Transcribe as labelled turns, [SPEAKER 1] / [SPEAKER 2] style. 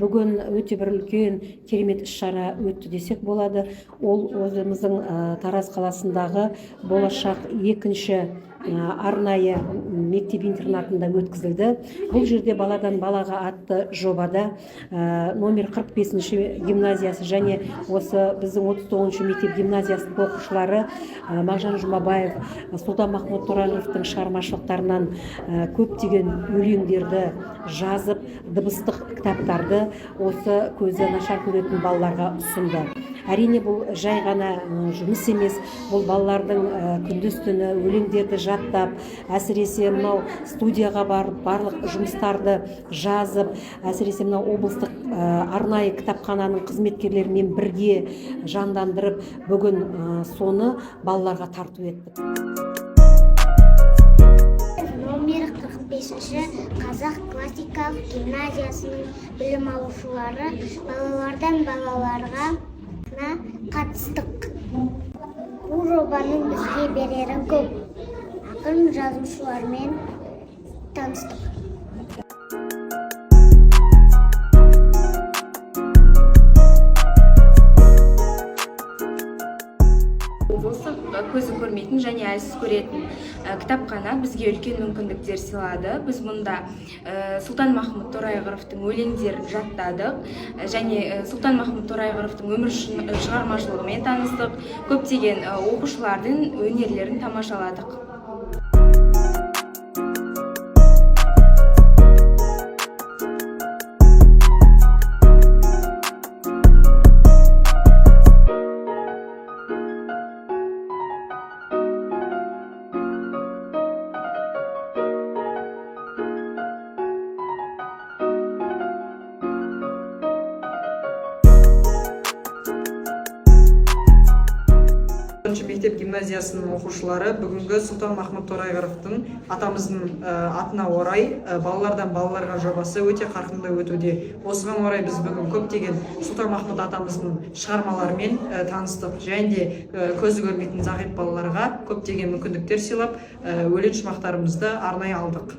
[SPEAKER 1] бүгін өте бір үлкен керемет іс-шара өтті десек болады. Ол өзіміздің Тараз қаласындағы болашақ екінші арнайы мектеп-интернатында өткізілді. Бұл жерде баладан балаға атты жобада номер 45-ші гимназиясы және осы біздің 39-ші мектеп гимназиясының оқушылары Мағжан Жұмабаев, Сұлтан Махмұт Торайғыровтың шығармашылықтарынан көптеген өлеңдерді жазып, дыбыстық кітаптарды осы көзі нашар көретін балаларға ұсынды. Әрине, бұл жай ғана жұмыс емес, бұл балалардың күндіз-түні өлеңдерді жаттап, әсіресе мынау студияға барып, барлық жұмыстарды жазып, әсіресе мынау облыстық арнайы кітапхананың қызметкерлерімен бірге жандандырып, бүгін соны балаларға тарту еттік.
[SPEAKER 2] Номер 45-ші қазақ классикалық гимназиясының білім алушылары балалардан балаларға қатыстық. Бұл жобаның бізге берері көп. Ақын жазушылармен таныстық.
[SPEAKER 3] Облыстық көзі көрмейтін және әлсіз көретін кітапхана бізге үлкен мүмкіндіктер сыйлады. Біз мұнда Сұлтан Махмұт Торайғыровтың өлеңдерін жаттадық және Сұлтан Махмұт Торайғыровтың өмір шығармашылығымен таныстық, көптеген оқушылардың өнерлерін тамашаладық.
[SPEAKER 4] Мектеп гимназиясының оқушылары бүгінгі Сұлтан Махмұт Торайғыровтың атамыздың атына орай балалардан балаларға жобасы өте қарқынды өтуде. Осыған орай біз бүгін көптеген Сұлтан Махмұт атамыздың шығармаларымен таныстық және де көзі көрмейтін зағип балаларға көптеген мүмкіндіктер сыйлап, өлең шумақтарымызды арнайы алдық.